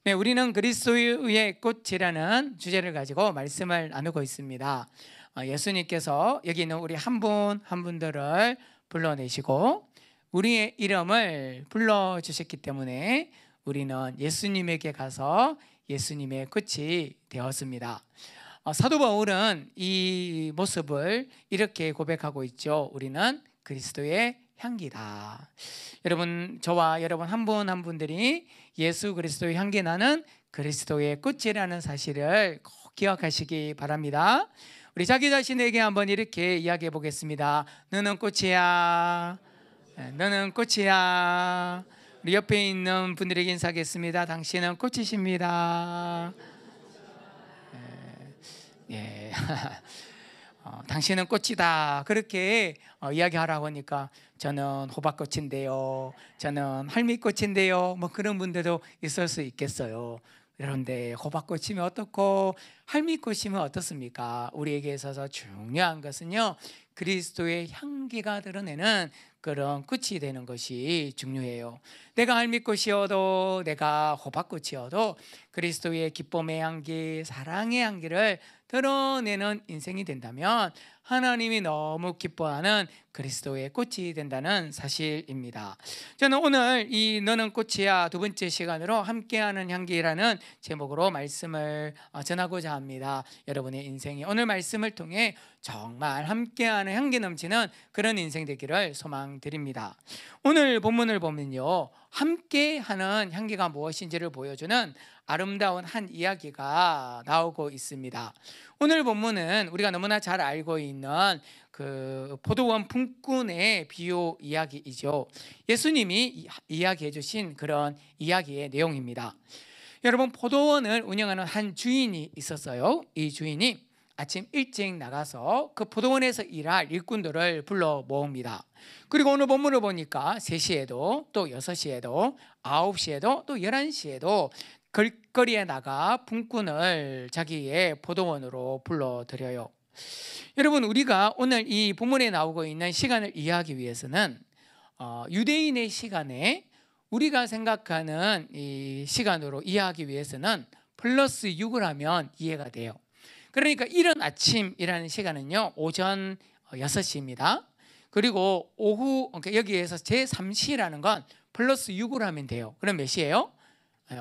네, 우리는 그리스도의 꽃이라는 주제를 가지고 말씀을 나누고 있습니다. 예수님께서 여기 있는 우리 한 분 한 분들을 불러내시고 우리의 이름을 불러주셨기 때문에 우리는 예수님에게 가서 예수님의 꽃이 되었습니다. 사도 바울은 이 모습을 이렇게 고백하고 있죠. 우리는 그리스도의 향기다. 여러분, 저와 여러분 한 분 한 분들이 예수 그리스도의 향기 나는 그리스도의 꽃이라는 사실을 꼭 기억하시기 바랍니다. 우리 자기 자신에게 한번 이렇게 이야기해 보겠습니다. 너는 꽃이야. 너는 꽃이야. 우리 옆에 있는 분들에게 인사하겠습니다. 당신은 꽃이십니다. 예. 당신은 꽃이다. 그렇게 이야기하라고 하니까 저는 호박꽃인데요, 저는 할미꽃인데요, 뭐 그런 분들도 있을 수 있겠어요. 그런데 호박꽃이면 어떻고 할미꽃이면 어떻습니까? 우리에게 있어서 중요한 것은요, 그리스도의 향기가 드러내는 그런 꽃이 되는 것이 중요해요. 내가 할미꽃이어도 내가 호박꽃이어도 그리스도의 기쁨의 향기, 사랑의 향기를 드러내는 인생이 된다면 하나님이 너무 기뻐하는 그리스도의 꽃이 된다는 사실입니다. 저는 오늘 이 너는 꽃이야 두 번째 시간으로 함께하는 향기라는 제목으로 말씀을 전하고자 합니다. 여러분의 인생이 오늘 말씀을 통해 정말 함께하는 향기 넘치는 그런 인생 되기를 소망드립니다. 오늘 본문을 보면요, 함께하는 향기가 무엇인지를 보여주는 아름다운 한 이야기가 나오고 있습니다. 오늘 본문은 우리가 너무나 잘 알고 있는 그 포도원 품꾼의 비유 이야기이죠. 예수님이 이야기해 주신 그런 이야기의 내용입니다. 여러분, 포도원을 운영하는 한 주인이 있었어요. 이 주인이 아침 일찍 나가서 그 포도원에서 일할 일꾼들을 불러 모읍니다. 그리고 오늘 본문을 보니까 3시에도 또 6시에도 9시에도 또 11시에도 길거리에 나가 품꾼을 자기의 포도원으로 불러들여요. 여러분, 우리가 오늘 이 본문에 나오고 있는 시간을 이해하기 위해서는 유대인의 시간에 우리가 생각하는 이 시간으로 이해하기 위해서는 플러스 6을 하면 이해가 돼요. 그러니까 이른 아침이라는 시간은요, 오전 6시입니다. 그리고 오후, 그러니까 여기에서 제3시라는 건 플러스 6을 하면 돼요. 그럼 몇 시예요?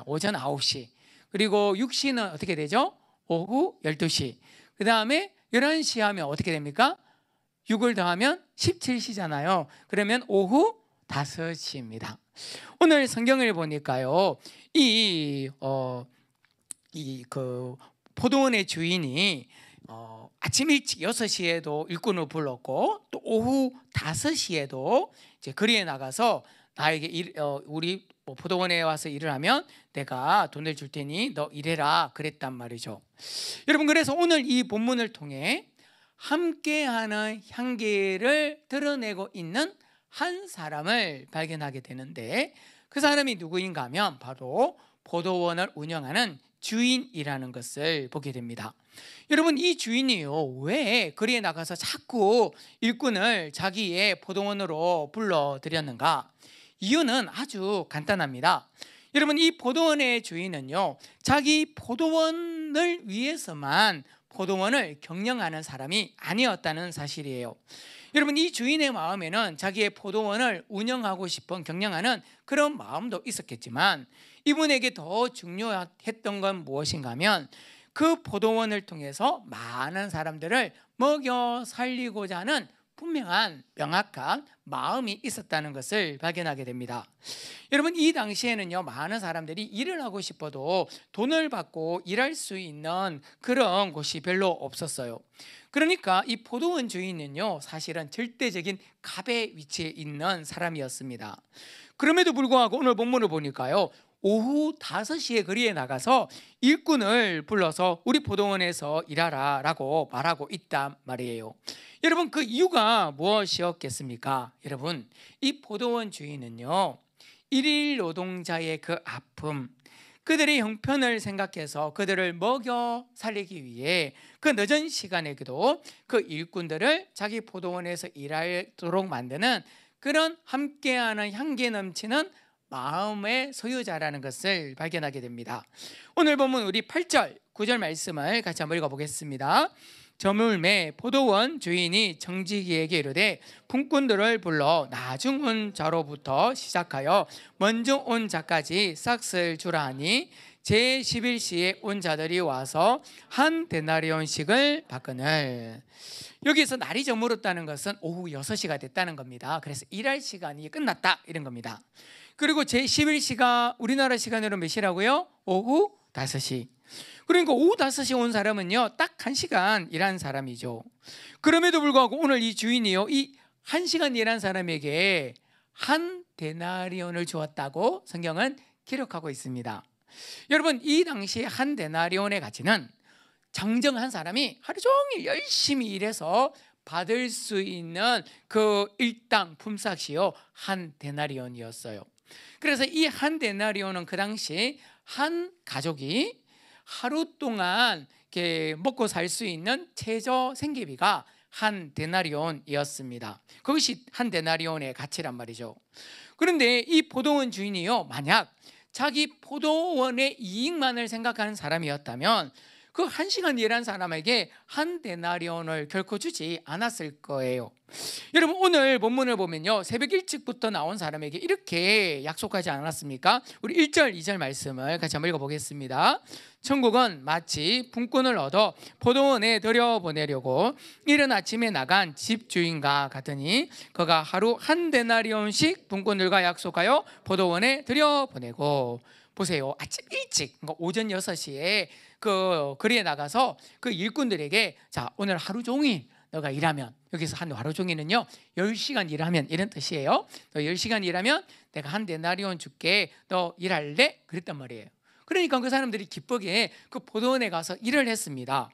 오전 9시. 그리고 6시는 어떻게 되죠? 오후 12시. 그 다음에 11시 하면 어떻게 됩니까? 6을 더하면 17시잖아요. 그러면 오후 5시입니다. 오늘 성경을 보니까요, 그 포도원의 주인이 아침 일찍 6시에도 일꾼을 불렀고 또 오후 5시에도 이제 거리에 나가서 나에게 우리 포도원에 와서 일을 하면 내가 돈을 줄 테니 너 일해라 그랬단 말이죠. 여러분, 그래서 오늘 이 본문을 통해 함께하는 향기를 드러내고 있는 한 사람을 발견하게 되는데, 그 사람이 누구인가 하면 바로 포도원을 운영하는 주인이라는 것을 보게 됩니다. 여러분, 이 주인이요, 왜 거리에 나가서 자꾸 일꾼을 자기의 포도원으로 불러들였는가? 이유는 아주 간단합니다. 여러분, 이 포도원의 주인은요, 자기 포도원을 위해서만 포도원을 경영하는 사람이 아니었다는 사실이에요. 여러분, 이 주인의 마음에는 자기의 포도원을 운영하고 싶은, 경영하는 그런 마음도 있었겠지만 이분에게 더 중요했던 건 무엇인가 하면 그 포도원을 통해서 많은 사람들을 먹여 살리고자 하는 분명한 명확한 마음이 있었다는 것을 발견하게 됩니다. 여러분, 이 당시에는요, 많은 사람들이 일을 하고 싶어도 돈을 받고 일할 수 있는 그런 곳이 별로 없었어요. 그러니까 이 포도원 주인은요, 사실은 절대적인 갑의 위치에 있는 사람이었습니다. 그럼에도 불구하고 오늘 본문을 보니까요, 오후 5시에 거리에 나가서 일꾼을 불러서 우리 포도원에서 일하라 라고 말하고 있단 말이에요. 여러분, 그 이유가 무엇이었겠습니까? 여러분, 이 포도원 주인은요, 일일 노동자의 그 아픔, 그들의 형편을 생각해서 그들을 먹여 살리기 위해 그 늦은 시간에도 그 일꾼들을 자기 포도원에서 일하도록 만드는 그런 함께하는 향기 넘치는 마음의 소유자라는 것을 발견하게 됩니다. 오늘 본문 우리 8절 9절 말씀을 같이 한번 읽어보겠습니다. 저물매 포도원 주인이 정직이에게 이르되 품꾼들을 불러 나중 온 자로부터 시작하여 먼저 온 자까지 싹쓸 주라 하니 제11시에 온 자들이 와서 한 데나리온씩을 받거늘. 여기서 날이 저물었다는 것은 오후 6시가 됐다는 겁니다. 그래서 일할 시간이 끝났다 이런 겁니다. 그리고 제11시가 우리나라 시간으로 몇 시라고요? 오후 5시. 그러니까 오후 5시 온 사람은요 딱 1시간 일한 사람이죠. 그럼에도 불구하고 오늘 이 주인이요 이 1시간 일한 사람에게 한 데나리온을 주었다고 성경은 기록하고 있습니다. 여러분, 이 당시에 한 데나리온의 가치는 정정한 사람이 하루 종일 열심히 일해서 받을 수 있는 그 일당 품삯이요 한 데나리온이었어요. 그래서 이 한 데나리온은 그 당시 한 가족이 하루 동안 이렇게 먹고 살 수 있는 최저 생계비가 한 데나리온이었습니다. 그것이 한 데나리온의 가치란 말이죠. 그런데 이 포도원 주인이요 만약 자기 포도원의 이익만을 생각하는 사람이었다면 그 1시간 일한 사람에게 한 데나리온을 결코 주지 않았을 거예요. 여러분, 오늘 본문을 보면요 새벽 일찍부터 나온 사람에게 이렇게 약속하지 않았습니까? 우리 1절 2절 말씀을 같이 한번 읽어보겠습니다. 천국은 마치 품꾼을 얻어 포도원에 들여보내려고 이른 아침에 나간 집주인과 같으니 그가 하루 한 데나리온씩 품꾼들과 약속하여 포도원에 들여보내고. 보세요, 아침 일찍 그러니까 오전 6시에 그 거리에 나가서 그 일꾼들에게 자 오늘 하루 종일 너가 일하면, 여기서 한 하루 종일은요 10시간 일하면 이런 뜻이에요. 너 10시간 일하면 내가 한 데나리온 줄게, 너 일할래? 그랬단 말이에요. 그러니까 그 사람들이 기쁘게 그 포도원에 가서 일을 했습니다.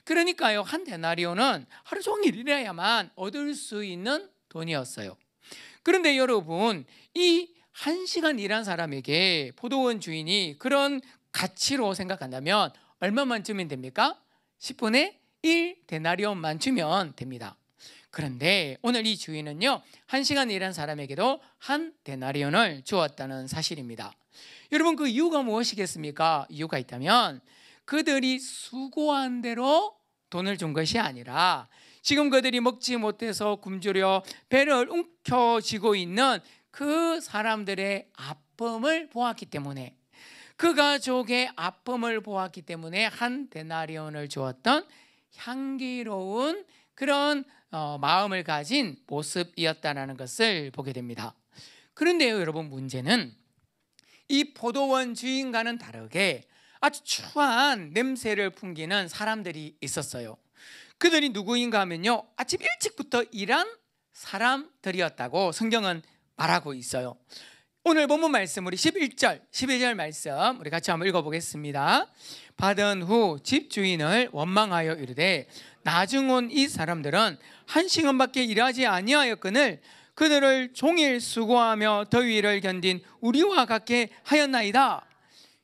그러니까요 한 데나리온은 하루 종일 일해야만 얻을 수 있는 돈이었어요. 그런데 여러분, 이 1시간 일한 사람에게 포도원 주인이 그런 가치로 생각한다면 얼마만 주면 됩니까? 10분의 1 데나리온만 주면 됩니다. 그런데 오늘 이 주인은요 1시간 일한 사람에게도 한 데나리온을 주었다는 사실입니다. 여러분, 그 이유가 무엇이겠습니까? 이유가 있다면 그들이 수고한 대로 돈을 준 것이 아니라 지금 그들이 먹지 못해서 굶주려 배를 움켜쥐고 있는 그 사람들의 아픔을 보았기 때문에, 그 가족의 아픔을 보았기 때문에 한 데나리온을 주었던 향기로운 그런 마음을 가진 모습이었다라는 것을 보게 됩니다. 그런데요 여러분, 문제는 이 포도원 주인과는 다르게 아주 추한 냄새를 풍기는 사람들이 있었어요. 그들이 누구인가 하면요 아침 일찍부터 일한 사람들이었다고 성경은 말하고 있어요. 오늘 본문 말씀 우리 11절 12절 말씀 우리 같이 한번 읽어보겠습니다. 받은 후 집주인을 원망하여 이르되 나중 온 이 사람들은 1시간밖에 일하지 아니하였거늘 그들을 종일 수고하며 더위를 견딘 우리와 같게 하였나이다.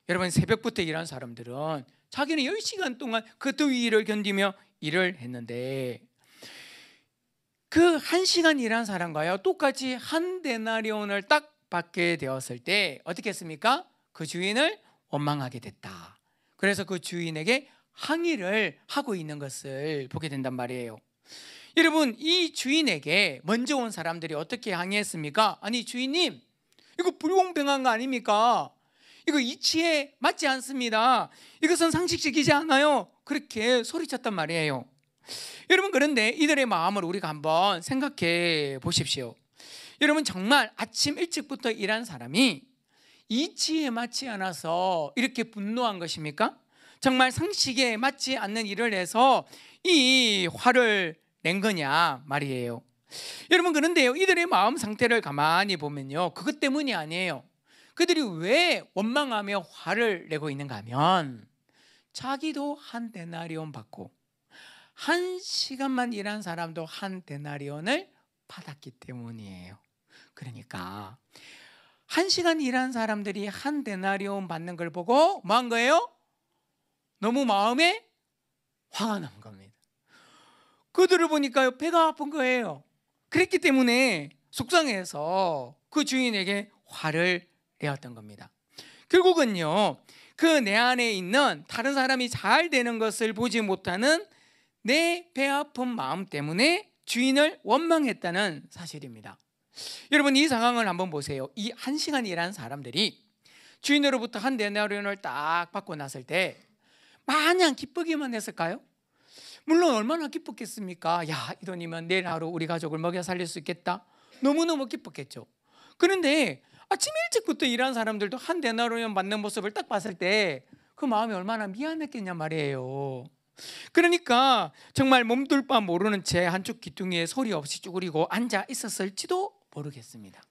여러분, 새벽부터 일한 사람들은 자기는 10시간 동안 그 더위를 견디며 일을 했는데 그 1시간 일한 사람과요 똑같이 한 데나리온을 딱 받게 되었을 때 어떻게 했습니까? 그 주인을 원망하게 됐다. 그래서 그 주인에게 항의를 하고 있는 것을 보게 된단 말이에요. 여러분, 이 주인에게 먼저 온 사람들이 어떻게 항의했습니까? 아니 주인님, 이거 불공평한 거 아닙니까? 이거 이치에 맞지 않습니다. 이것은 상식적이지 않아요. 그렇게 소리쳤단 말이에요. 여러분, 그런데 이들의 마음을 우리가 한번 생각해 보십시오. 여러분, 정말 아침 일찍부터 일한 사람이 이치에 맞지 않아서 이렇게 분노한 것입니까? 정말 상식에 맞지 않는 일을 해서 이 화를 낸 거냐 말이에요. 여러분, 그런데요 이들의 마음 상태를 가만히 보면요 그것 때문이 아니에요. 그들이 왜 원망하며 화를 내고 있는가 하면 자기도 한 데나리온 받고 1시간만 일한 사람도 한 데나리온을 받았기 때문이에요. 그러니까 1시간 일한 사람들이 한 데나리온 받는 걸 보고 뭐 한 거예요? 너무 마음에 화가 난 겁니다. 그들을 보니까요 배가 아픈 거예요. 그랬기 때문에 속상해서 그 주인에게 화를 되었던 겁니다. 결국은요, 그 내 안에 있는 다른 사람이 잘 되는 것을 보지 못하는 내 배 아픈 마음 때문에 주인을 원망했다는 사실입니다. 여러분, 이 상황을 한번 보세요. 이 1시간 일한 사람들이 주인으로부터 한 데나리온을 딱 받고 났을 때 마냥 기쁘기만 했을까요? 물론 얼마나 기뻤겠습니까? 야, 이 돈이면 내일 하루 우리 가족을 먹여 살릴 수 있겠다. 너무너무 기뻤겠죠. 그런데 아침 일찍부터 일한 사람들도 한 데나리온 받는 모습을 딱 봤을 때 그 마음이 얼마나 미안했겠냐 말이에요. 그러니까 정말 몸둘 바 모르는 채 한쪽 귀퉁이에 소리 없이 쭈그리고 앉아 있었을지도 모르겠습니다.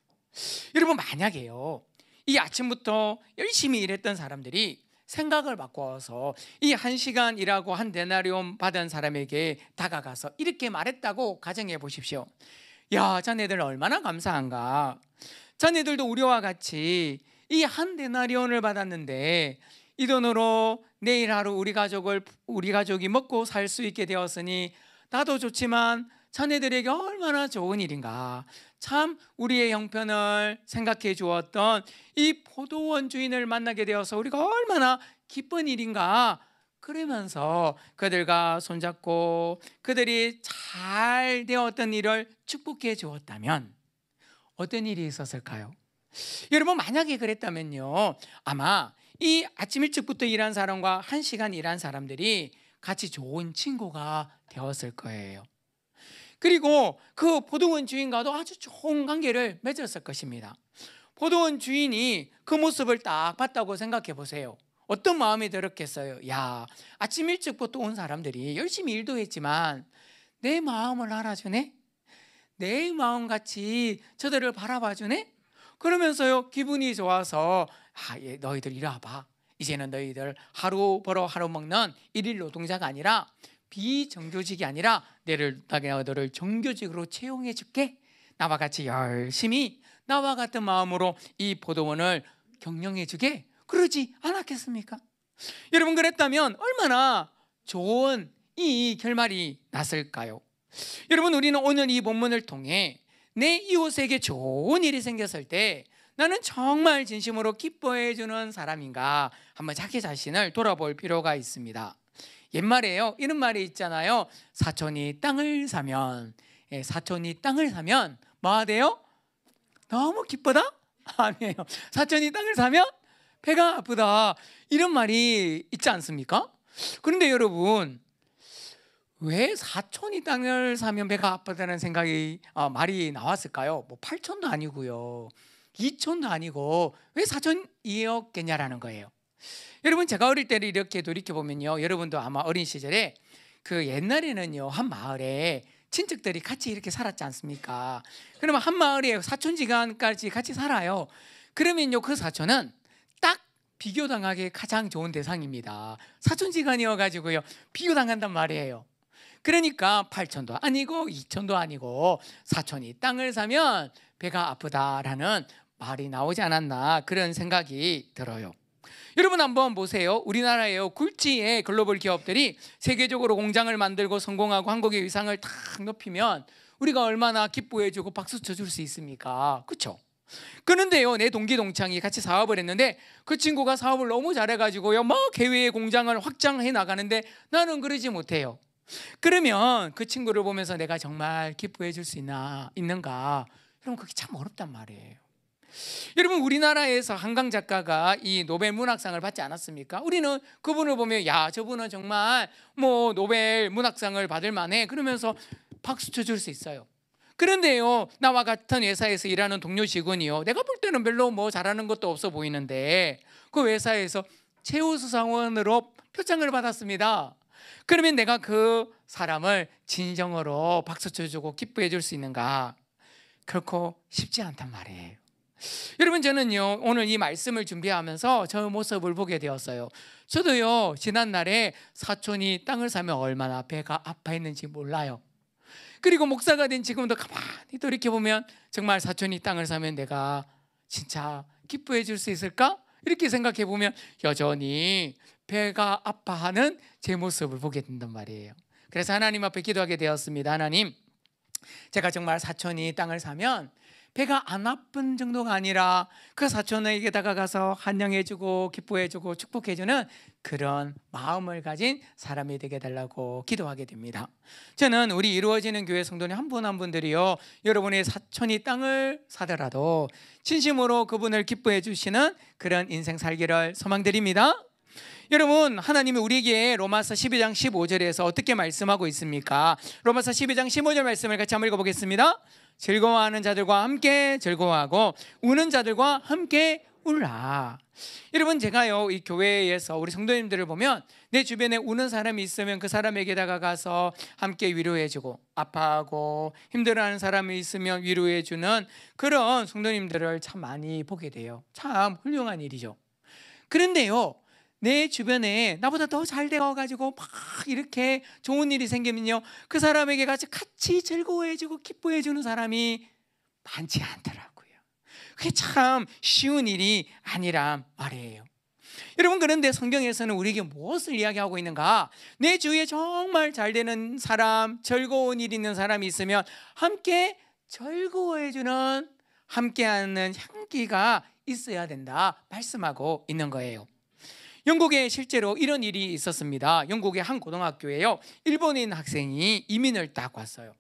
여러분, 만약에요, 이 아침부터 열심히 일했던 사람들이 생각을 바꿔서 이 1시간 일하고 한 데나리온 받은 사람에게 다가가서 이렇게 말했다고 가정해 보십시오. 야, 자네들 얼마나 감사한가. 자네들도 우리와 같이 이 한 데나리온을 받았는데 이 돈으로 내일 하루 우리 가족이 먹고 살 수 있게 되었으니 나도 좋지만 자네들에게 얼마나 좋은 일인가. 참 우리의 형편을 생각해 주었던 이 포도원 주인을 만나게 되어서 우리가 얼마나 기쁜 일인가. 그러면서 그들과 손잡고 그들이 잘 되었던 일을 축복해 주었다면 어떤 일이 있었을까요? 여러분, 만약에 그랬다면요, 아마 이 아침 일찍부터 일한 사람과 1시간 일한 사람들이 같이 좋은 친구가 되었을 거예요. 그리고 그 포도원 주인과도 아주 좋은 관계를 맺었을 것입니다. 포도원 주인이 그 모습을 딱 봤다고 생각해 보세요. 어떤 마음이 들었겠어요? 야, 아침 일찍부터 온 사람들이 열심히 일도 했지만 내 마음을 알아주네? 내 마음같이 저들을 바라봐주네? 그러면서요, 기분이 좋아서 너희들 이리 와봐. 이제는 너희들 하루 벌어 하루 먹는 일일 노동자가 아니라 비정규직이 아니라 너희를 정규직으로 채용해 줄게. 나와 같이 열심히 나와 같은 마음으로 이 포도원을 경영해 주게. 그러지 않았겠습니까? 여러분, 그랬다면 얼마나 좋은 이 결말이 났을까요? 여러분, 우리는 오늘 이 본문을 통해 내 이웃에게 좋은 일이 생겼을 때 나는 정말 진심으로 기뻐해 주는 사람인가 한번 자기 자신을 돌아볼 필요가 있습니다. 옛말에요, 이런 말이 있잖아요. 사촌이 땅을 사면 뭐가 돼요? 너무 기쁘다? 아니에요. 사촌이 땅을 사면 배가 아프다. 이런 말이 있지 않습니까? 그런데 여러분, 왜 사촌이 땅을 사면 배가 아프다는 말이 나왔을까요? 뭐 8촌도 아니고요, 2촌도 아니고 왜 사촌이었겠냐라는 거예요. 여러분, 제가 어릴 때를 이렇게 돌이켜보면요, 여러분도 아마 어린 시절에 그 옛날에는요, 한 마을에 친척들이 같이 이렇게 살았지 않습니까? 그러면 한 마을에 사촌지간까지 같이 살아요. 그러면요, 그 사촌은 딱 비교당하기 가장 좋은 대상입니다. 사촌지간이어가지고요, 비교당한단 말이에요. 그러니까 8촌도 아니고 2촌도 아니고 사촌이 땅을 사면 배가 아프다라는 말이 나오지 않았나, 그런 생각이 들어요. 여러분, 한번 보세요. 우리나라에요, 굴지의 글로벌 기업들이 세계적으로 공장을 만들고 성공하고 한국의 위상을 탁 높이면 우리가 얼마나 기뻐해주고 박수 쳐줄 수 있습니까? 그렇죠? 그런데요, 내 동기 동창이 같이 사업을 했는데 그 친구가 사업을 너무 잘해가지고요, 막 해외의 공장을 확장해 나가는데 나는 그러지 못해요. 그러면 그 친구를 보면서 내가 정말 기뻐해 줄 수 있는가? 여러분, 그게 참 어렵단 말이에요. 여러분, 우리나라에서 한강 작가가 이 노벨 문학상을 받지 않았습니까? 우리는 그분을 보면 야, 저분은 정말 뭐 노벨 문학상을 받을 만해, 그러면서 박수 쳐줄 수 있어요. 그런데요, 나와 같은 회사에서 일하는 동료 직원이요, 내가 볼 때는 별로 뭐 잘하는 것도 없어 보이는데 그 회사에서 최우수상원으로 표창을 받았습니다. 그러면 내가 그 사람을 진정으로 박수 쳐주고 기뻐해 줄 수 있는가? 결코 쉽지 않단 말이에요. 여러분, 저는요, 오늘 이 말씀을 준비하면서 저 모습을 보게 되었어요. 저도요, 지난날에 사촌이 땅을 사면 얼마나 배가 아파했는지 몰라요. 그리고 목사가 된 지금도 가만히 돌이켜보면 정말 사촌이 땅을 사면 내가 진짜 기뻐해 줄 수 있을까? 이렇게 생각해 보면 여전히 배가 아파하는 제 모습을 보게 된단 말이에요. 그래서 하나님 앞에 기도하게 되었습니다. 하나님, 제가 정말 사촌이 땅을 사면 배가 안 아픈 정도가 아니라 그 사촌에게 다가가서 환영해주고 기뻐해주고 축복해주는 그런 마음을 가진 사람이 되게 해달라고 기도하게 됩니다. 저는 우리 이루어지는 교회 성도님 한 분 한 분들이요, 여러분의 사촌이 땅을 사더라도 진심으로 그분을 기뻐해 주시는 그런 인생 살기를 소망드립니다. 여러분, 하나님이 우리에게 로마서 12장 15절에서 어떻게 말씀하고 있습니까? 로마서 12장 15절 말씀을 같이 한번 읽어보겠습니다. 즐거워하는 자들과 함께 즐거워하고 우는 자들과 함께 울라. 여러분, 제가요 이 교회에서 우리 성도님들을 보면 내 주변에 우는 사람이 있으면 그 사람에게 다가가서 함께 위로해주고, 아파하고 힘들어하는 사람이 있으면 위로해주는 그런 성도님들을 참 많이 보게 돼요. 참 훌륭한 일이죠. 그런데요, 내 주변에 나보다 더 잘 되어가지고 막 이렇게 좋은 일이 생기면요, 그 사람에게 같이 즐거워해주고 기뻐해주는 사람이 많지 않더라고요. 그게 참 쉬운 일이 아니란 말이에요. 여러분, 그런데 성경에서는 우리에게 무엇을 이야기하고 있는가? 내 주위에 정말 잘 되는 사람, 즐거운 일 있는 사람이 있으면 함께 즐거워해주는, 함께하는 향기가 있어야 된다 말씀하고 있는 거예요. 영국에 실제로 이런 일이 있었습니다. 영국의 한 고등학교에요, 일본인 학생이 이민을 딱 왔어요.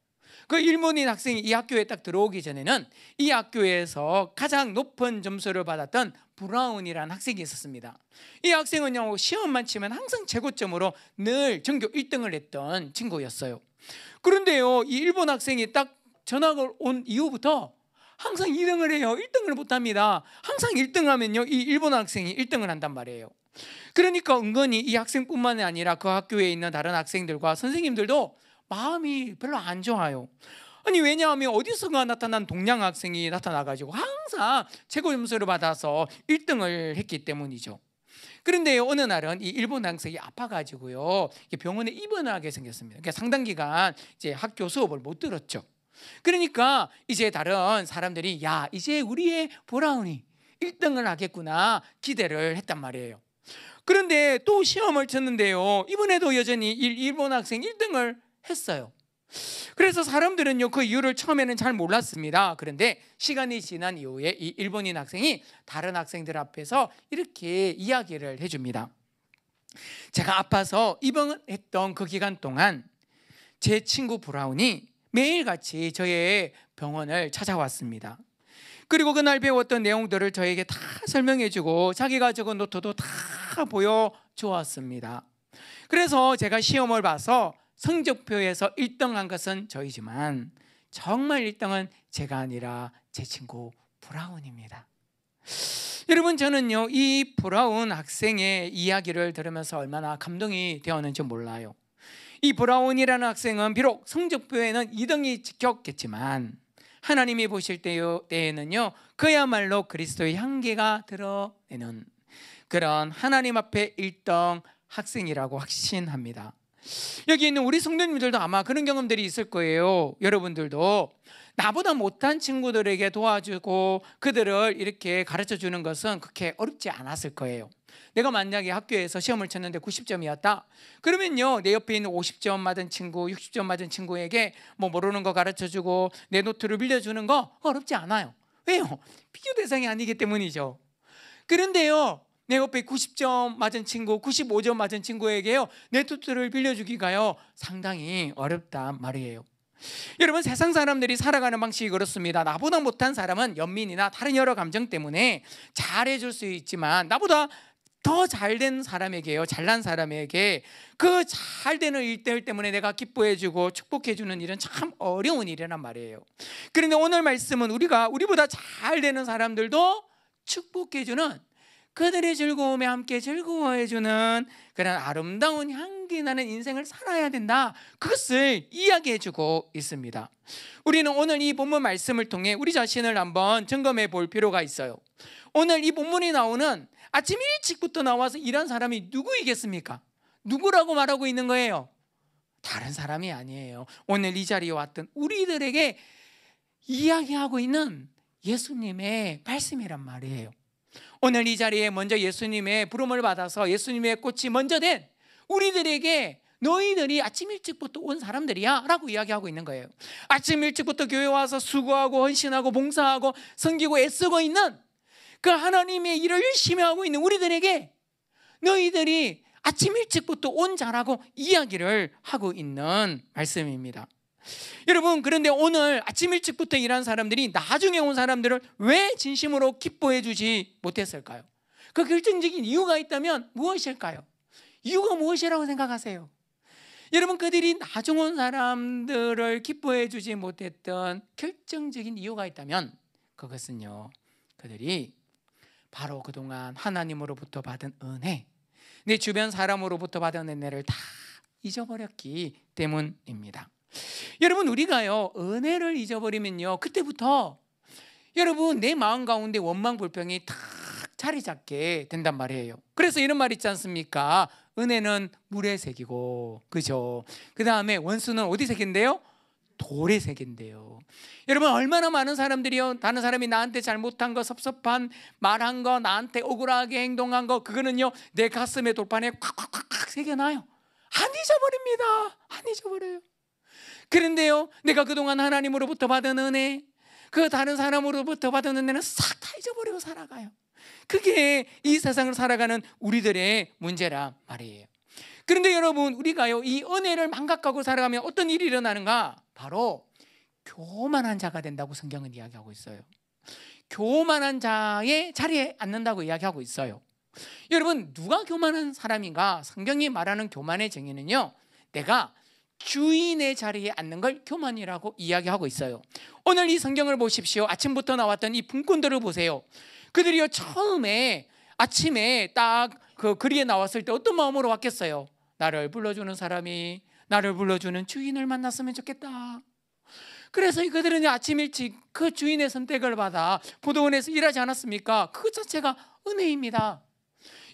그 일본인 학생이 이 학교에 딱 들어오기 전에는 이 학교에서 가장 높은 점수를 받았던 브라운이라는 학생이 있었습니다. 이 학생은요, 시험만 치면 항상 최고점으로 늘 전교 1등을 했던 친구였어요. 그런데요, 이 일본 학생이 딱 전학을 온 이후부터 항상 2등을 해요. 1등을 못합니다. 항상 1등하면요, 이 일본 학생이 1등을 한단 말이에요. 그러니까 은근히 이 학생뿐만이 아니라 그 학교에 있는 다른 학생들과 선생님들도 마음이 별로 안 좋아요. 아니, 왜냐하면 어디선가 나타난 동양 학생이 나타나가지고 항상 최고 점수를 받아서 1등을 했기 때문이죠. 그런데 어느 날은 이 일본 학생이 아파가지고요, 병원에 입원을 하게 생겼습니다. 그러니까 상당 기간 이제 학교 수업을 못 들었죠. 그러니까 이제 다른 사람들이 야, 이제 우리의 브라운이 1등을 하겠구나 기대를 했단 말이에요. 그런데 또 시험을 쳤는데요, 이번에도 여전히 일본 학생 1등을 했어요. 그래서 사람들은요, 그 이유를 처음에는 잘 몰랐습니다. 그런데 시간이 지난 이후에 이 일본인 학생이 다른 학생들 앞에서 이렇게 이야기를 해줍니다. 제가 아파서 입원했던 그 기간 동안 제 친구 브라운이 매일같이 저의 병원을 찾아왔습니다. 그리고 그날 배웠던 내용들을 저에게 다 설명해주고 자기가 적은 노트도 다 보여주었습니다. 그래서 제가 시험을 봐서 성적표에서 1등한 것은 저이지만 정말 1등은 제가 아니라 제 친구 브라운입니다. 여러분, 저는요 이 브라운 학생의 이야기를 들으면서 얼마나 감동이 되었는지 몰라요. 이 브라운이라는 학생은 비록 성적표에는 2등이 찍혔겠지만 하나님이 보실 때에는요, 그야말로 그리스도의 향기가 드러내는 그런 하나님 앞에 1등 학생이라고 확신합니다. 여기 있는 우리 성도님들도 아마 그런 경험들이 있을 거예요. 여러분들도 나보다 못한 친구들에게 도와주고 그들을 이렇게 가르쳐 주는 것은 그렇게 어렵지 않았을 거예요. 내가 만약에 학교에서 시험을 쳤는데 90점이었다 그러면요, 내 옆에 있는 50점 맞은 친구, 60점 맞은 친구에게 뭐 모르는 거 가르쳐주고 내 노트를 빌려주는 거 어렵지 않아요. 왜요? 비교 대상이 아니기 때문이죠. 그런데요, 내 옆에 90점 맞은 친구, 95점 맞은 친구에게요, 내 노트를 빌려주기가요 상당히 어렵단 말이에요. 여러분, 세상 사람들이 살아가는 방식이 그렇습니다. 나보다 못한 사람은 연민이나 다른 여러 감정 때문에 잘해줄 수 있지만 나보다 더 잘된 사람에게요, 잘난 사람에게 그 잘되는 일 때문에 내가 기뻐해주고 축복해주는 일은 참 어려운 일이란 말이에요. 그런데 오늘 말씀은 우리보다 잘되는 사람들도 축복해주는, 그들의 즐거움에 함께 즐거워해주는 그런 아름다운 향기 나는 인생을 살아야 된다, 그것을 이야기해주고 있습니다. 우리는 오늘 이 본문 말씀을 통해 우리 자신을 한번 점검해 볼 필요가 있어요. 오늘 이 본문이 나오는 아침 일찍부터 나와서 일한 사람이 누구이겠습니까? 누구라고 말하고 있는 거예요? 다른 사람이 아니에요. 오늘 이 자리에 왔던 우리들에게 이야기하고 있는 예수님의 말씀이란 말이에요. 오늘 이 자리에 먼저 예수님의 부름을 받아서 예수님의 꽃이 먼저 된 우리들에게 너희들이 아침 일찍부터 온 사람들이야 라고 이야기하고 있는 거예요. 아침 일찍부터 교회 와서 수고하고 헌신하고 봉사하고 섬기고 애쓰고 있는 그 하나님의 일을 열심히 하고 있는 우리들에게 너희들이 아침 일찍부터 온 자라고 이야기를 하고 있는 말씀입니다. 여러분, 그런데 오늘 아침 일찍부터 일한 사람들이 나중에 온 사람들을 왜 진심으로 기뻐해 주지 못했을까요? 그 결정적인 이유가 있다면 무엇일까요? 이유가 무엇이라고 생각하세요? 여러분, 그들이 나중 온 사람들을 기뻐해 주지 못했던 결정적인 이유가 있다면 그것은요, 그들이 바로 그동안 하나님으로부터 받은 은혜, 내 주변 사람으로부터 받은 은혜를 다 잊어버렸기 때문입니다. 여러분, 우리가요 은혜를 잊어버리면요 그때부터 여러분 내 마음 가운데 원망 불평이 탁 자리 잡게 된단 말이에요. 그래서 이런 말 있지 않습니까? 은혜는 물에 새기고, 그죠? 그 다음에 원수는 어디 새긴대요? 돌에 새긴대요. 여러분, 얼마나 많은 사람들이요, 다른 사람이 나한테 잘못한 거, 섭섭한 말한 거, 나한테 억울하게 행동한 거, 그거는요 내 가슴에 돌판에 콱콱콱 새겨놔요. 안 잊어버립니다. 안 잊어버려요. 그런데요, 내가 그동안 하나님으로부터 받은 은혜, 그 다른 사람으로부터 받은 은혜는 싹 다 잊어버리고 살아가요. 그게 이 세상을 살아가는 우리들의 문제란 말이에요. 그런데 여러분, 우리가요 이 은혜를 망각하고 살아가면 어떤 일이 일어나는가? 바로 교만한 자가 된다고 성경은 이야기하고 있어요. 교만한 자의 자리에 앉는다고 이야기하고 있어요. 여러분, 누가 교만한 사람인가? 성경이 말하는 교만의 정의는요, 내가 주인의 자리에 앉는 걸 교만이라고 이야기하고 있어요. 오늘 이 성경을 보십시오. 아침부터 나왔던 이 분꾼들을 보세요. 그들이요 처음에 아침에 딱 그 거리에 나왔을 때 어떤 마음으로 왔겠어요? 나를 불러주는 사람이, 나를 불러주는 주인을 만났으면 좋겠다. 그래서 그들은 아침 일찍 그 주인의 선택을 받아 포도원에서 일하지 않았습니까? 그 자체가 은혜입니다.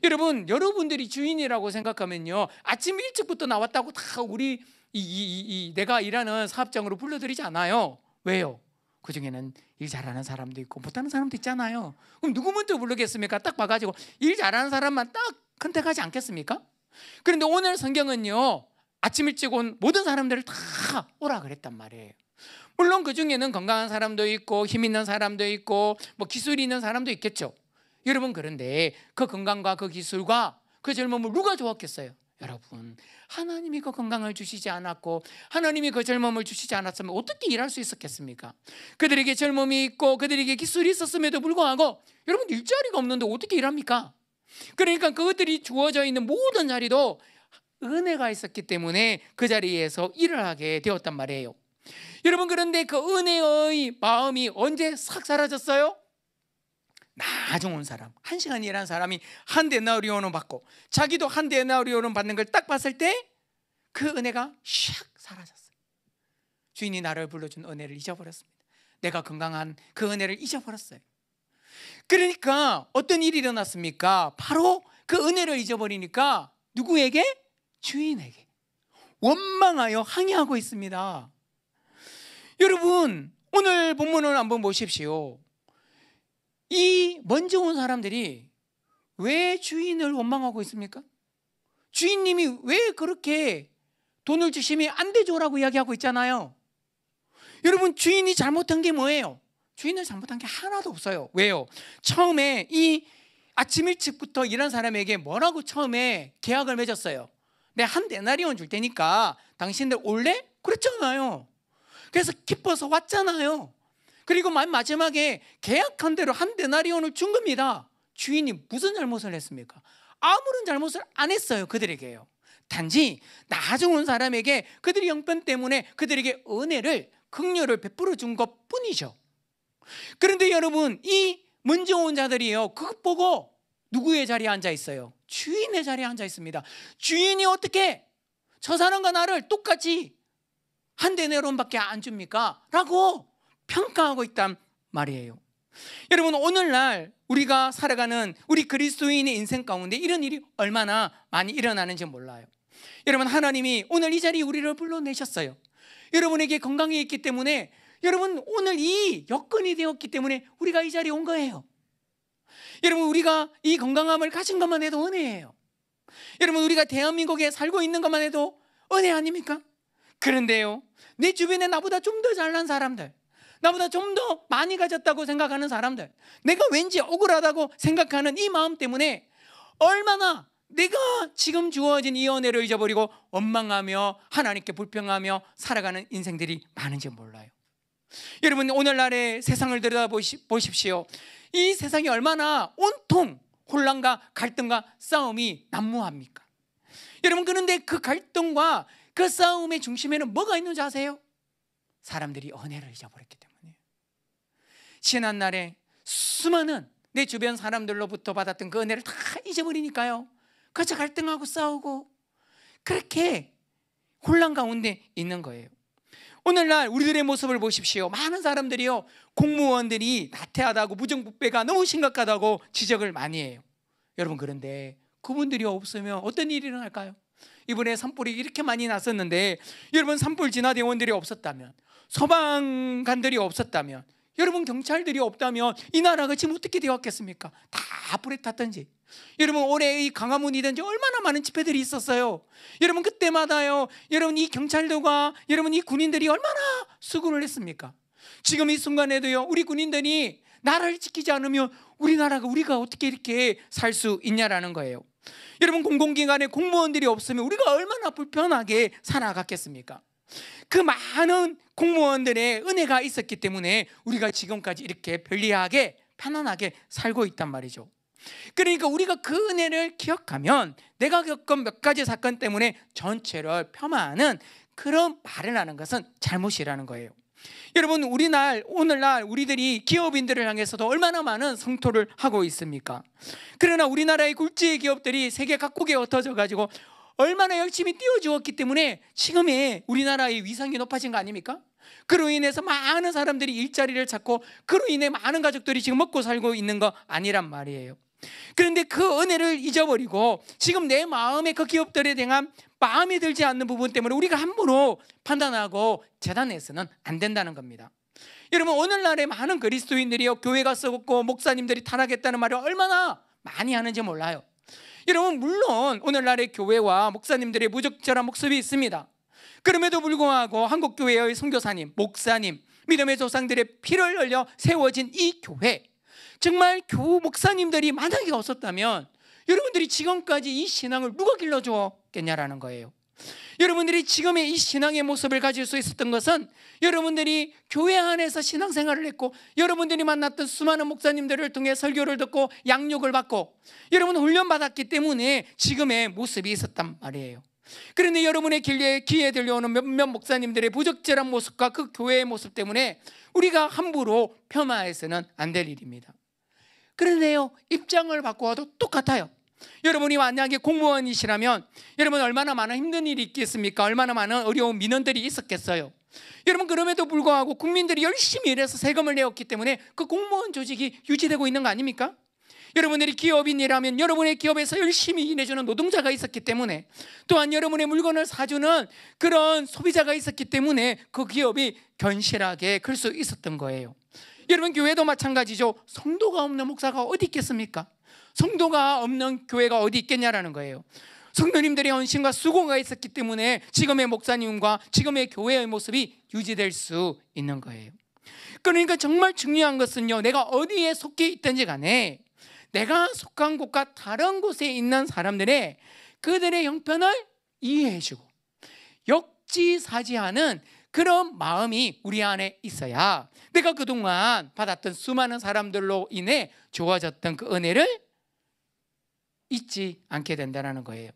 여러분, 여러분들이 주인이라고 생각하면요 아침 일찍부터 나왔다고 다 우리 내가 일하는 사업장으로 불러들이지 않아요. 왜요? 그 중에는 일 잘하는 사람도 있고 못하는 사람도 있잖아요. 그럼 누구 먼저 부르겠습니까? 딱 봐가지고 일 잘하는 사람만 딱 선택하지 않겠습니까? 그런데 오늘 성경은요 아침 일찍 온 모든 사람들을 다 오라 그랬단 말이에요. 물론 그 중에는 건강한 사람도 있고 힘 있는 사람도 있고 뭐 기술이 있는 사람도 있겠죠. 여러분, 그런데 그 건강과 그 기술과 그 젊음을 누가 좋았겠어요? 여러분, 하나님이 그 건강을 주시지 않았고 하나님이 그 젊음을 주시지 않았으면 어떻게 일할 수 있었겠습니까? 그들에게 젊음이 있고 그들에게 기술이 있었음에도 불구하고 여러분 일자리가 없는데 어떻게 일합니까? 그러니까 그것들이 주어져 있는 모든 자리도 은혜가 있었기 때문에 그 자리에서 일을 하게 되었단 말이에요. 여러분, 그런데 그 은혜의 마음이 언제 싹 사라졌어요? 나중 온 사람, 1시간 일한 사람이 한 데나리온을 받고 자기도 한 데나리온을 받는 걸 딱 봤을 때 그 은혜가 샥 사라졌어요. 주인이 나를 불러준 은혜를 잊어버렸습니다. 내가 건강한 그 은혜를 잊어버렸어요. 그러니까 어떤 일이 일어났습니까? 바로 그 은혜를 잊어버리니까 누구에게? 주인에게 원망하여 항의하고 있습니다. 여러분, 오늘 본문을 한번 보십시오. 이 먼저 온 사람들이 왜 주인을 원망하고 있습니까? 주인님이 왜 그렇게 돈을 주시면 안 되죠라고 이야기하고 있잖아요. 여러분, 주인이 잘못한 게 뭐예요? 주인을 잘못한 게 하나도 없어요. 왜요? 처음에 이 아침 일찍부터 일한 사람에게 뭐라고 처음에 계약을 맺었어요? 내가 한 데나리온 줄 테니까 당신들 올래? 그랬잖아요. 그래서 기뻐서 왔잖아요. 그리고 마지막에 계약한 대로 한 데나리온을 준 겁니다. 주인이 무슨 잘못을 했습니까? 아무런 잘못을 안 했어요. 그들에게요. 단지 나중 온 사람에게 그들의 형편 때문에 그들에게 은혜를, 긍휼을 베풀어 준 것뿐이죠. 그런데 여러분, 이 먼저 온 자들이요 그것 보고 누구의 자리에 앉아 있어요? 주인의 자리에 앉아 있습니다. 주인이 어떻게 저 사람과 나를 똑같이 한 데나리온밖에 안 줍니까? 라고 평가하고 있단 말이에요. 여러분, 오늘날 우리가 살아가는 우리 그리스도인의 인생 가운데 이런 일이 얼마나 많이 일어나는지 몰라요. 여러분, 하나님이 오늘 이 자리에 우리를 불러내셨어요. 여러분에게 건강이 있기 때문에, 여러분 오늘 이 여건이 되었기 때문에 우리가 이 자리에 온 거예요. 여러분, 우리가 이 건강함을 가진 것만 해도 은혜예요. 여러분, 우리가 대한민국에 살고 있는 것만 해도 은혜 아닙니까? 그런데요, 내 주변에 나보다 좀 더 잘난 사람들, 나보다 좀 더 많이 가졌다고 생각하는 사람들, 내가 왠지 억울하다고 생각하는 이 마음 때문에 얼마나 내가 지금 주어진 이 은혜를 잊어버리고 원망하며 하나님께 불평하며 살아가는 인생들이 많은지 몰라요. 여러분, 오늘날의 세상을 들여다보십시오. 이 세상이 얼마나 온통 혼란과 갈등과 싸움이 난무합니까? 여러분, 그런데 그 갈등과 그 싸움의 중심에는 뭐가 있는지 아세요? 사람들이 은혜를 잊어버렸기 때문이에요. 지난날에 수많은 내 주변 사람들로부터 받았던 그 은혜를 다 잊어버리니까요, 그저 갈등하고 싸우고 그렇게 혼란 가운데 있는 거예요. 오늘날 우리들의 모습을 보십시오. 많은 사람들이요, 공무원들이 나태하다고, 부정부패가 너무 심각하다고 지적을 많이 해요. 여러분, 그런데 그분들이 없으면 어떤 일이 일어날까요? 이번에 산불이 이렇게 많이 났었는데, 여러분, 산불 진화대원들이 없었다면, 소방관들이 없었다면, 여러분, 경찰들이 없다면 이 나라가 지금 어떻게 되었겠습니까? 다 불에 탔던지. 여러분, 올해 이 강화문이든지 얼마나 많은 집회들이 있었어요. 여러분, 그때마다요, 여러분, 이 경찰들과 여러분, 이 군인들이 얼마나 수고를 했습니까? 지금 이 순간에도요, 우리 군인들이 나라를 지키지 않으면 우리가 어떻게 이렇게 살 수 있냐라는 거예요. 여러분, 공공기관에 공무원들이 없으면 우리가 얼마나 불편하게 살아갔겠습니까? 그 많은 공무원들의 은혜가 있었기 때문에 우리가 지금까지 이렇게 편리하게 편안하게 살고 있단 말이죠. 그러니까 우리가 그 은혜를 기억하면 내가 겪은 몇 가지 사건 때문에 전체를 폄하하는 그런 말을 하는 것은 잘못이라는 거예요. 여러분, 오늘날 우리들이 기업인들을 향해서도 얼마나 많은 성토를 하고 있습니까? 그러나 우리나라의 굴지의 기업들이 세계 각국에 흩어져 가지고 얼마나 열심히 띄워주었기 때문에 지금의 우리나라의 위상이 높아진 거 아닙니까? 그로 인해서 많은 사람들이 일자리를 찾고 그로 인해 많은 가족들이 지금 먹고 살고 있는 거 아니란 말이에요. 그런데 그 은혜를 잊어버리고 지금 내 마음에 그 기업들에 대한 마음에 들지 않는 부분 때문에 우리가 함부로 판단하고 재단해서는 안 된다는 겁니다. 여러분, 오늘날의 많은 그리스도인들이요, 교회가 썩었고 목사님들이 타락했다는 말을 얼마나 많이 하는지 몰라요. 여러분, 물론 오늘날의 교회와 목사님들의 부적절한 모습이 있습니다. 그럼에도 불구하고 한국교회의 선교사님, 목사님, 믿음의 조상들의 피를 흘려 세워진 이 교회, 정말 목사님들이 만약에 없었다면 여러분들이 지금까지 이 신앙을 누가 길러주었겠냐라는 거예요. 여러분들이 지금의 이 신앙의 모습을 가질 수 있었던 것은 여러분들이 교회 안에서 신앙생활을 했고, 여러분들이 만났던 수많은 목사님들을 통해 설교를 듣고 양육을 받고 여러분 훈련받았기 때문에 지금의 모습이 있었단 말이에요. 그런데 여러분의 귀에 들려오는 몇몇 목사님들의 부적절한 모습과 그 교회의 모습 때문에 우리가 함부로 폄하해서는 안 될 일입니다. 그런데요, 입장을 바꾸어도 똑같아요. 여러분이 만약에 공무원이시라면 여러분 얼마나 많은 힘든 일이 있겠습니까? 얼마나 많은 어려운 민원들이 있었겠어요. 여러분, 그럼에도 불구하고 국민들이 열심히 일해서 세금을 내었기 때문에 그 공무원 조직이 유지되고 있는 거 아닙니까? 여러분들이 기업인이라면 여러분의 기업에서 열심히 일해주는 노동자가 있었기 때문에, 또한 여러분의 물건을 사주는 그런 소비자가 있었기 때문에 그 기업이 견실하게 클 수 있었던 거예요. 여러분, 교회도 마찬가지죠. 성도가 없는 목사가 어디 있겠습니까? 성도가 없는 교회가 어디 있겠냐라는 거예요. 성도님들의 헌신과 수고가 있었기 때문에 지금의 목사님과 지금의 교회의 모습이 유지될 수 있는 거예요. 그러니까 정말 중요한 것은요, 내가 어디에 속해 있든지 간에 내가 속한 곳과 다른 곳에 있는 사람들의 그들의 형편을 이해해주고 역지사지하는 그런 마음이 우리 안에 있어야 내가 그동안 받았던 수많은 사람들로 인해 좋아졌던 그 은혜를 잊지 않게 된다는 거예요.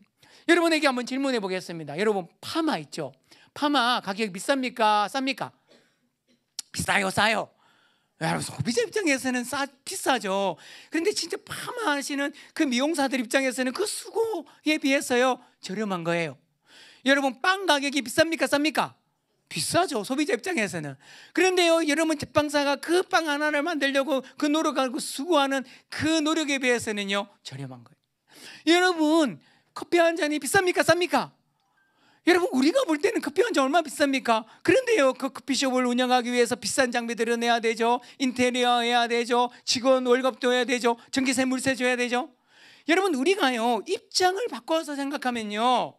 여러분에게 한번 질문해 보겠습니다. 여러분, 파마 있죠? 파마 가격이 비쌉니까? 쌉니까? 비싸요, 싸요? 여러분, 소비자 입장에서는 비싸죠. 그런데 진짜 파마 하시는 그 미용사들 입장에서는 그 수고에 비해서요 저렴한 거예요. 여러분, 빵 가격이 비쌉니까? 쌉니까? 비싸죠, 소비자 입장에서는. 그런데요, 여러분, 제빵사가 그 빵 하나를 만들려고 그 노력하고 수고하는 그 노력에 비해서는요 저렴한 거예요. 여러분, 커피 한 잔이 비쌉니까? 쌉니까? 여러분, 우리가 볼 때는 커피 한 잔 얼마나 비쌉니까? 그런데요, 그 커피숍을 운영하기 위해서 비싼 장비들을 내야 되죠. 인테리어 해야 되죠. 직원 월급도 해야 되죠. 전기세 물세 줘야 되죠. 여러분, 우리가요 입장을 바꿔서 생각하면요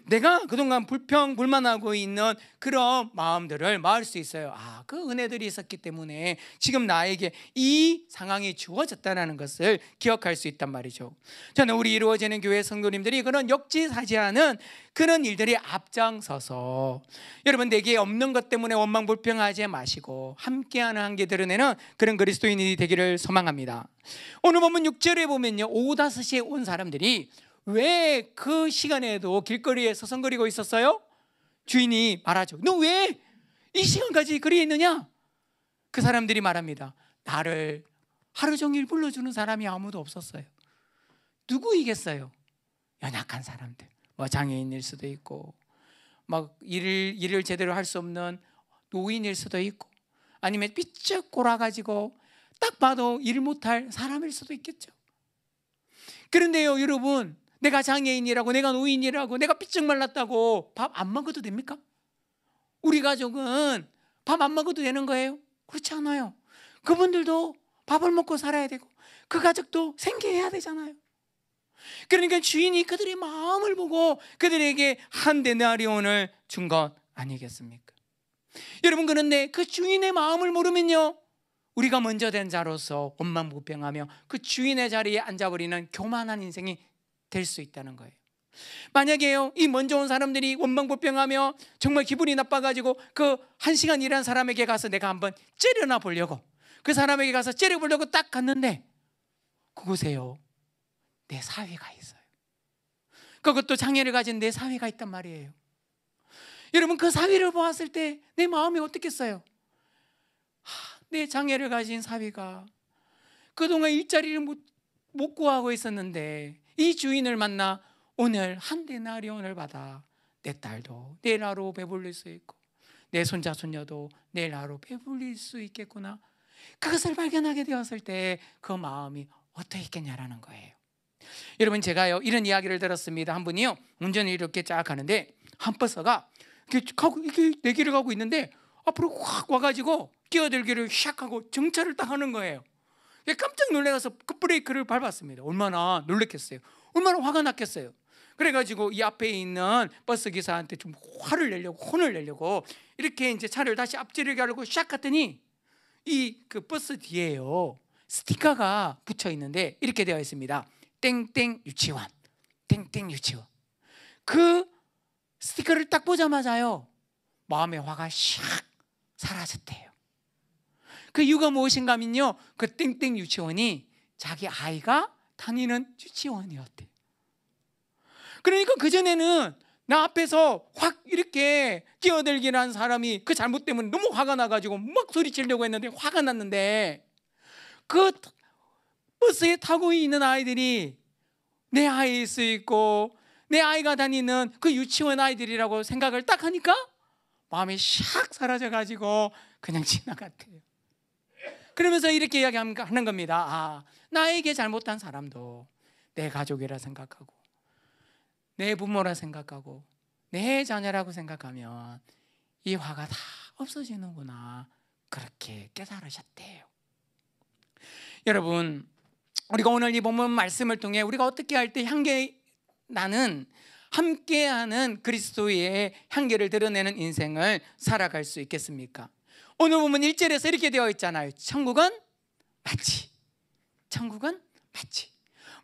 내가 그동안 불평불만하고 있는 그런 마음들을 마을 수 있어요. 그 은혜들이 있었기 때문에 지금 나에게 이 상황이 주어졌다는 것을 기억할 수 있단 말이죠. 저는 우리 이루어지는 교회 성도님들이 그런 역지사지하는 그런 일들이 앞장서서 여러분 내게 없는 것 때문에 원망불평하지 마시고 함께하는 한계 드러내는 그런 그리스도인이 되기를 소망합니다. 오늘 보면 6절에 보면요, 오후 5시에 온 사람들이 왜 그 시간에도 길거리에 서성거리고 있었어요? 주인이 말하죠. 너 왜 이 시간까지 거리에 있느냐? 그 사람들이 말합니다. 나를 하루 종일 불러주는 사람이 아무도 없었어요. 누구이겠어요? 연약한 사람들, 장애인일 수도 있고 막 일을 제대로 할 수 없는 노인일 수도 있고 아니면 삐쩍 골아가지고 딱 봐도 일 못할 사람일 수도 있겠죠. 그런데요 여러분, 내가 장애인이라고, 내가 노인이라고, 내가 삐쩍 말랐다고 밥 안 먹어도 됩니까? 우리 가족은 밥 안 먹어도 되는 거예요? 그렇지 않아요. 그분들도 밥을 먹고 살아야 되고 그 가족도 생계해야 되잖아요. 그러니까 주인이 그들의 마음을 보고 그들에게 한 데나리온을 준 것 아니겠습니까? 여러분, 그런데 그 주인의 마음을 모르면요, 우리가 먼저 된 자로서 원망불평하며 그 주인의 자리에 앉아버리는 교만한 인생이 될 수 있다는 거예요. 만약에요, 이 먼저 온 사람들이 원망불평하며 정말 기분이 나빠가지고 그 1시간 일한 사람에게 가서 내가 한번 째려나 보려고, 그 사람에게 가서 째려보려고 딱 갔는데 그곳에요 내 사위가 있어요. 그것도 장애를 가진 내 사위가 있단 말이에요. 여러분, 그 사위를 보았을 때 내 마음이 어떻겠어요? 내 장애를 가진 사위가 그동안 일자리를 못 구하고 있었는데 이 주인을 만나 오늘 한 데나리온을 받아 내 딸도 내일 하루 배불릴 수 있고 내 손자 손녀도 내일 하루 배불릴 수 있겠구나, 그것을 발견하게 되었을 때 그 마음이 어떠했겠냐라는 거예요. 여러분, 제가요 이런 이야기를 들었습니다. 한 분이요 운전을 이렇게 쫙 가는데 한 버스가 이렇게 내 길을 가고 있는데 앞으로 확 와가지고 끼어들기를 시작하고 정차를 딱 하는 거예요. 깜짝 놀라서 급브레이크를 밟았습니다. 얼마나 놀랬겠어요. 얼마나 화가 났겠어요. 그래가지고 이 앞에 있는 버스 기사한테 좀 혼을 내려고 이렇게 이제 차를 다시 앞지르게 하려고 시작했더니 이 그 버스 뒤에요 스티커가 붙여 있는데 이렇게 되어 있습니다. 땡땡 유치원, 땡땡 유치원. 그 스티커를 딱 보자마자요 마음의 화가 샥 사라졌대요. 그 이유가 무엇인가 하면요, 그 땡땡 유치원이 자기 아이가 다니는 유치원이었대요. 그러니까 그전에는 나 앞에서 확 이렇게 끼어들기를 한 사람이 그 잘못 때문에 너무 화가 나가지고 막 소리치려고 했는데, 화가 났는데 그 버스에 타고 있는 아이들이 내 아이일 수 있고 내 아이가 다니는 그 유치원 아이들이라고 생각을 딱 하니까 마음이 샥 사라져가지고 그냥 지나갔대요. 그러면서 이렇게 이야기하는 겁니다. 나에게 잘못한 사람도 내 가족이라 생각하고 내 부모라 생각하고 내 자녀라고 생각하면 이 화가 다 없어지는구나, 그렇게 깨달으셨대요. 여러분, 우리가 오늘 이 본문 말씀을 통해 우리가 어떻게 할 때 나는 함께하는 그리스도의 향기를 드러내는 인생을 살아갈 수 있겠습니까? 오늘 보면 1절에서 이렇게 되어 있잖아요. 천국은 마치, 천국은 마치.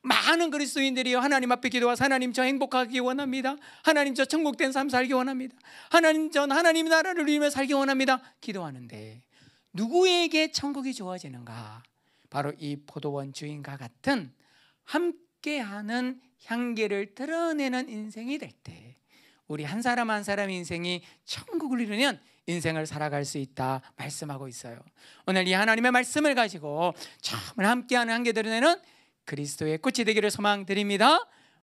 많은 그리스도인들이요 하나님 앞에 기도와서 하나님 저 행복하기 원합니다, 하나님 저 천국된 삶 살기 원합니다, 하나님 전 하나님 나라를 위해 살기 원합니다 기도하는데 누구에게 천국이 주어지는가? 바로 이 포도원 주인과 같은 함께하는 향기를 드러내는 인생이 될 때 우리 한 사람 한 사람의 인생이 천국을 이루는 인생을 살아갈 수 있다 말씀하고 있어요. 오늘 이 하나님의 말씀을 가지고 정말 함께하는 향기 드러내는 그리스도의 꽃이 되기를 소망드립니다.